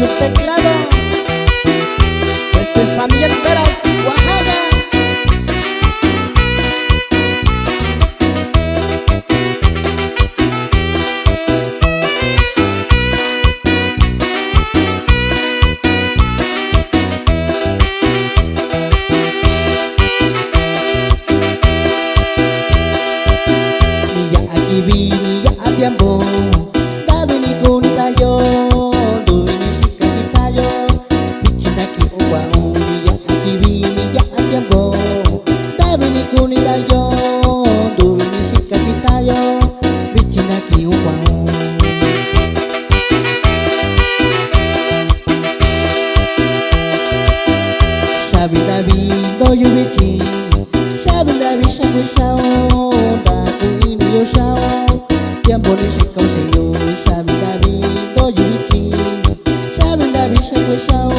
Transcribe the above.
sus teclados. Este es Samuel Peras, Oaxaca. Vini ya atiambo Davini kunita yo Duvini sikasita yo Bichina ki uwao Ya akivini ya atiambo Davini kunita yo Duvini sikasita yo Bichina ki uwao Sabi David do yu bichi Sabi David sakwe sao Daku ini yo sao Tiempo ni sikau seyo Sabi David do yu bichi Sabi David sakwe sao